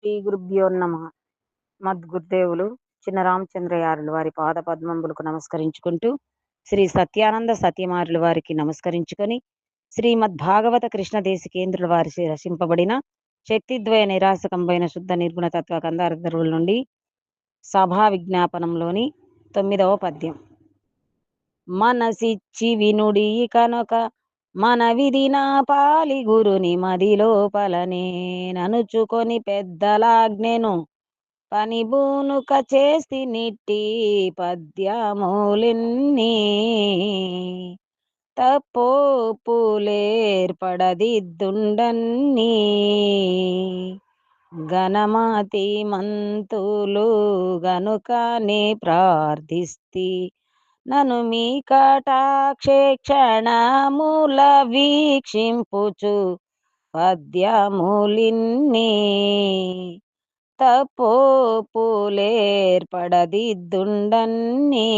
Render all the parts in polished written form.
శ్రీ గురుభ్యో నమః. మద్గురుదేవులు చిన్న రామచంద్రయారుల వారి పాద పద్మంబులకు నమస్కరించుకుంటూ, శ్రీ సత్యానంద సత్యమారుల వారికి నమస్కరించుకొని, శ్రీమద్ భాగవత కృష్ణ దేశికేంద్రుల వారి రచింపబడిన శక్తిద్వయ నిరాశకంబైన శుద్ధ నిర్గుణ తత్వ కందార్థరుల నుండి సభా విజ్ఞాపనంలోని 9వ పద్యం. మనసిచ్చి వినుడి కనుక మన విధి నా పాలి గురుని మదిలోపలనే ననుచుకొని పెద్దలాజ్ఞను పని బూనుక చేసి నిట్టి పద్యమూలిన్ని తప్పోపులేర్పడదిద్దుండన్నీ గణమాతి మంతులు గనుకనే ప్రార్థిస్తి నను మీ కటాక్షే క్షణముల వీక్షింపుచు పద్యములిన్ని తప్పోపులేర్పడదిద్దుండన్నీ.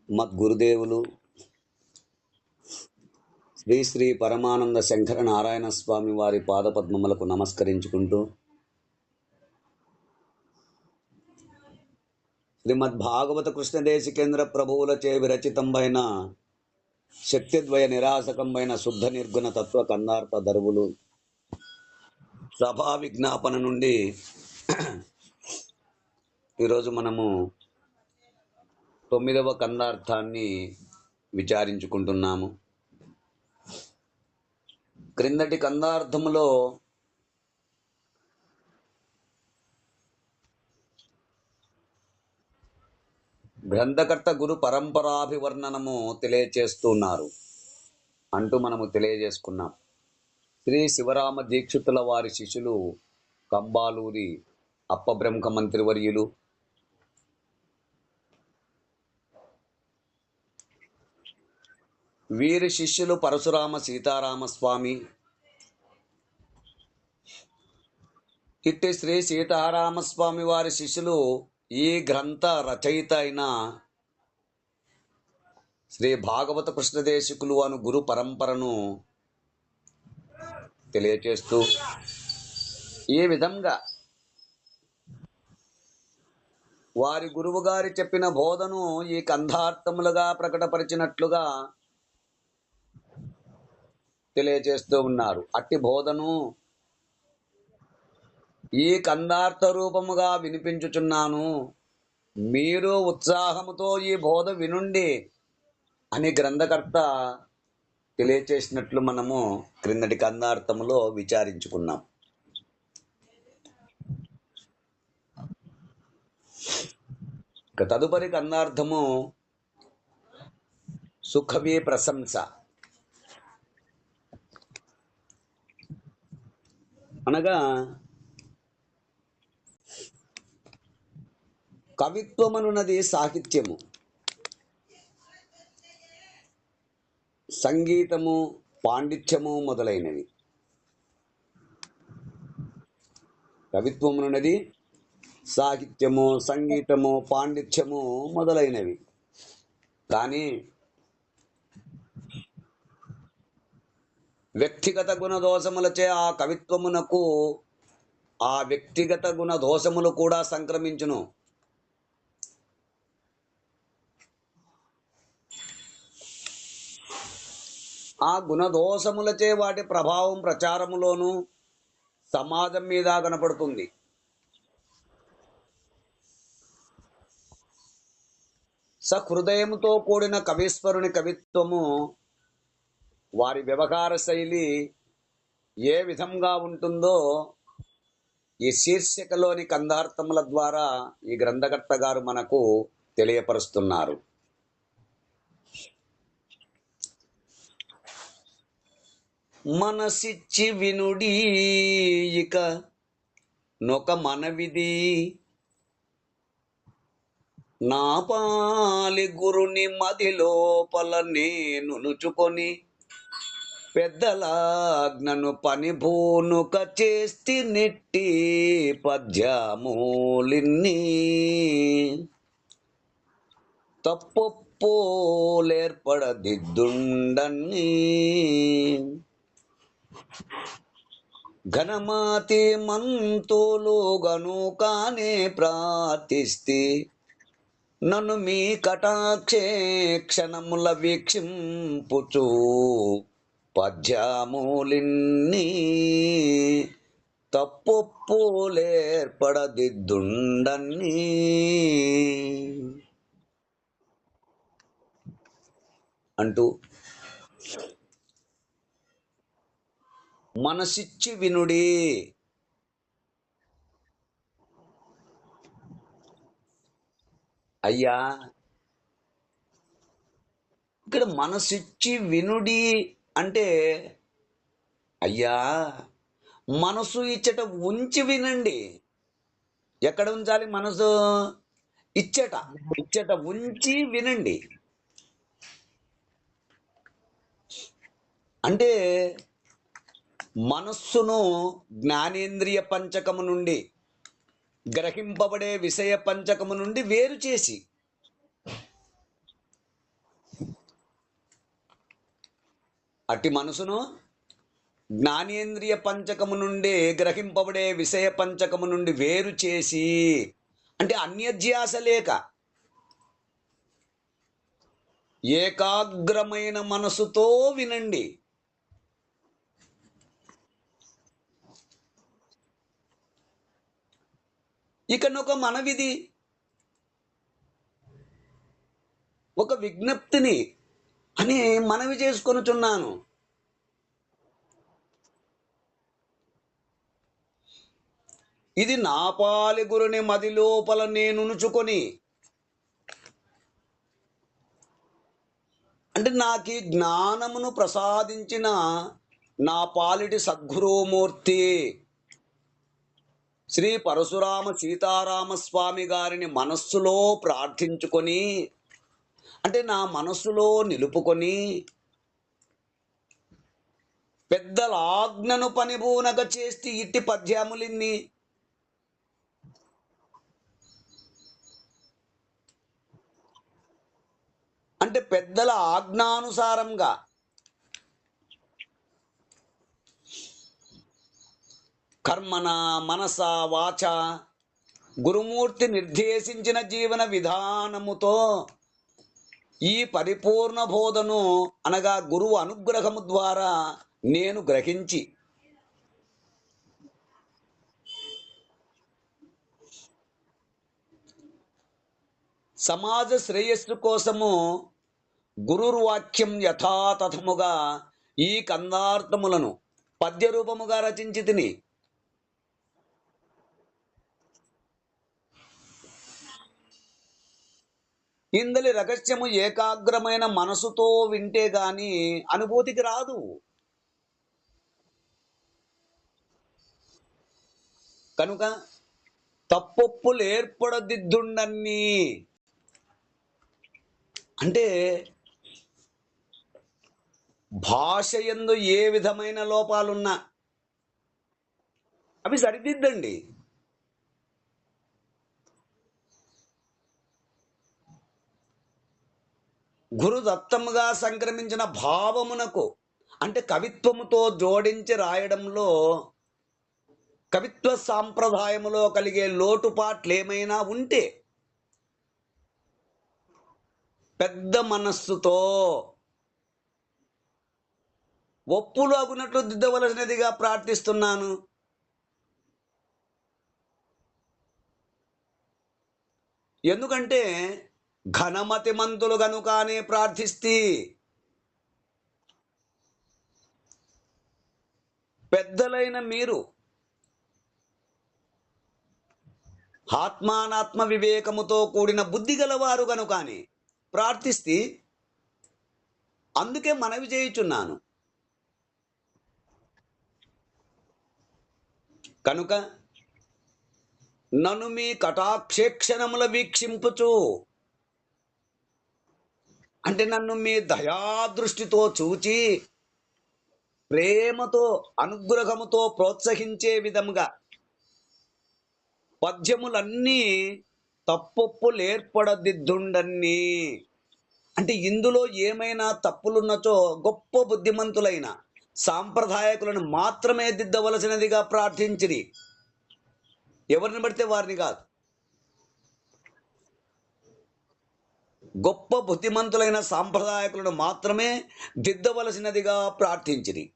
మద్గురుదేవులు శ్రీ శ్రీ పరమానంద శంకర నారాయణ స్వామి వారి పాదపద్మములకు నమస్కరించుకుంటూ, శ్రీమద్ భాగవత కృష్ణదేశికేంద్ర ప్రభువులచే విరచితంబైన శక్తిద్వయ నిరాశకంబైన శుద్ధ నిర్గుణ తత్వ కందార్థ దరువులు సభా విజ్ఞాపన నుండి ఈరోజు మనము 9వ కందార్థాన్ని విచారించుకుంటున్నాము. క్రిందటి కందార్థములో గ్రంథకర్త గురు పరంపరాభివర్ణనము తెలియచేస్తున్నారు అంటూ మనము తెలియజేసుకున్నాం. శ్రీ శివరామ దీక్షితుల వారి శిష్యులు కంబాలూరి అప్పబ్రహ్మ మంత్రివర్యులు, వీరి శిష్యులు పరశురామ సీతారామస్వామి. ఇట్టి శ్రీ సీతారామస్వామి వారి శిష్యులు ఈ గ్రంథ రచయిత అయిన శ్రీ భాగవత కృష్ణదేశికులు అను గురు పరంపరను తెలియచేస్తూ, ఈ విధంగా వారి గురువు గారి చెప్పిన బోధను ఈ కందార్థములుగా ప్రకటపరిచినట్లుగా తెలియజేస్తూ ఉన్నారు. అట్టి బోధను ఈ కందార్థ రూపముగా వినిపించుచున్నాను, మీరు ఉత్సాహముతో ఈ బోధ వినుండి అని గ్రంథకర్త తెలియచేసినట్లు మనము క్రిందటి కందార్థములో విచారించుకున్నాం. ఇక తదుపరి కందార్థము సుఖవీ ప్రశంస. అనగా కవిత్వమనున్నది సాహిత్యము, సంగీతము, పాండిత్యము మొదలైనవి. కవిత్వమునున్నది సాహిత్యము, సంగీతము, పాండిత్యము మొదలైనవి. కానీ వ్యక్తిగత గుణదోషములచే ఆ కవిత్వమునకు ఆ వ్యక్తిగత గుణదోషములు కూడా సంక్రమించును. ఆ గుణదోషములచే వాటి ప్రభావం ప్రచారములోను సమాజం మీద కనపడుతుంది. సహృదయముతో కూడిన కవీశ్వరుని కవిత్వము, వారి వ్యవహార శైలి ఏ విధంగా ఉంటుందో ఈ శీర్షికలోని కందార్థముల ద్వారా ఈ గ్రంథకర్త గారు మనకు తెలియపరుస్తున్నారు. మనసిచ్చి వినుడి ఇక నొక మనవిది నా పాలి గురుని మదిలోపల నేను నుచుకొని పెద్దలాజ్ఞను పని భూనుక చేస్తి నెట్టి పద్యమూలిన్ని తప్పొప్పులేర్పడదిద్దుండన్నీ. ఘనమతి మంతులు గనుకానే ప్రార్థిస్తే నన్ను మీ కటాక్షే క్షణముల వీక్షింపుచు పద్యములిన్ని తప్పొప్పులేర్పడదిద్దుండన్ని అంటూ మనసిచ్చి వినుడి. అయ్యా, ఇక్కడ మనసిచ్చి వినుడి అంటే, అయ్యా మనసు ఇచ్చట ఉంచి వినండి. ఎక్కడ ఉంచాలి మనసు? ఇచ్చట ఉంచి వినండి. అంటే మనస్సును జ్ఞానేంద్రియ పంచకము నుండి, గ్రహింపబడే విషయ పంచకము నుండి వేరు చేసి, అట్టి మనసును జ్ఞానేంద్రియ పంచకము నుండి, గ్రహింపబడే విషయ పంచకము నుండి వేరు చేసి, అంటే అన్యధ్యాస లేక ఏకాగ్రమైన మనసుతో వినండి. ఇకనొక మనవిది, ఒక విజ్ఞప్తిని అని మనవి చేసుకొనుచున్నాను. ఇది నా పాలి గురుని మది లోపల నేనుచుకొని, అంటే నాకు జ్ఞానమును ప్రసాదించిన నా పాలిటి సద్గురుమూర్తి శ్రీ పరశురామ సీతారామస్వామి గారిని మనస్సులో ప్రార్థించుకొని, అంటే నా మనస్సులో నిలుపుకొని, పెద్దల ఆజ్ఞను పనిబూనక చేస్తే ఇట్టి పద్యములిన్ని. అంటే పెద్దల ఆజ్ఞానుసారంగా కర్మన మనస వాచ గురుమూర్తి నిర్దేశించిన జీవన విధానముతో ఈ పరిపూర్ణ బోధను అనగా గురువు అనుగ్రహము ద్వారా నేను గ్రహించి, సమాజ శ్రేయస్సు కోసము గురుర్వాక్యం యథాతథముగా ఈ కందార్థములను పద్య రూపముగా రచించి తిని, ఇందలి రహస్యము ఏకాగ్రమైన మనసుతో వింటే గాని అనుభూతికి రాదు. కనుక తప్పొప్పులు ఏర్పడదిద్దుండన్ని అంటే భాష యందు ఏ విధమైన లోపాలున్నా అవి సరిదిద్దండి. గురుదత్తముగా సంక్రమించిన భావమునకు, అంటే కవిత్వముతో జోడించి రాయడంలో, కవిత్వ సాంప్రదాయములో కలిగే లోటుపాట్లు ఏమైనా ఉంటే పెద్ద మనస్సుతో ఒప్పులు అగునట్లు దిద్దవలసినదిగా ప్రార్థిస్తున్నాను. ఎందుకంటే ఘనమతి మంతులు గనుకానే ప్రార్థిస్తే, పెద్దలైన మీరు ఆత్మానాత్మ వివేకముతో కూడిన బుద్ధి గలవారు గనుకానే ప్రార్థిస్తే, అందుకే మనవి చేయుచున్నాను. కనుక నన్ను మీ కటాక్షేక్షణముల వీక్షింపుచు, అంటే నన్ను మీ దయాదృష్టితో చూచి ప్రేమతో అనుగ్రహముతో ప్రోత్సహించే విధముగా పద్యములన్నీ తప్పొప్పులు ఏర్పడదిద్దుండన్ని. అంటే ఇందులో ఏమైనా తప్పులున్నచో గొప్ప బుద్ధిమంతులైన సాంప్రదాయకులను మాత్రమే దిద్దవలసినదిగా ప్రార్థించిరి. ఎవరిని పడితే వారిని కాదు. గొప్ప బుద్ధిమంతులైన సాంప్రదాయకులను మాత్రమే దిద్దవలసినదిగా ప్రార్థించిరి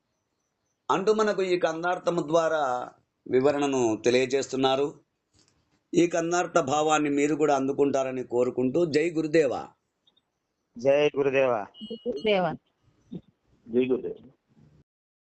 అంటూ మనకు ఈ కందార్థము ద్వారా వివరణను తెలియజేస్తున్నారు. ఈ కందార్థ భావాన్ని మీరు కూడా అందుకుంటారని కోరుకుంటూ జై గురుదేవ. జై గురుదేవ. దేవా. జై గురుదేవ.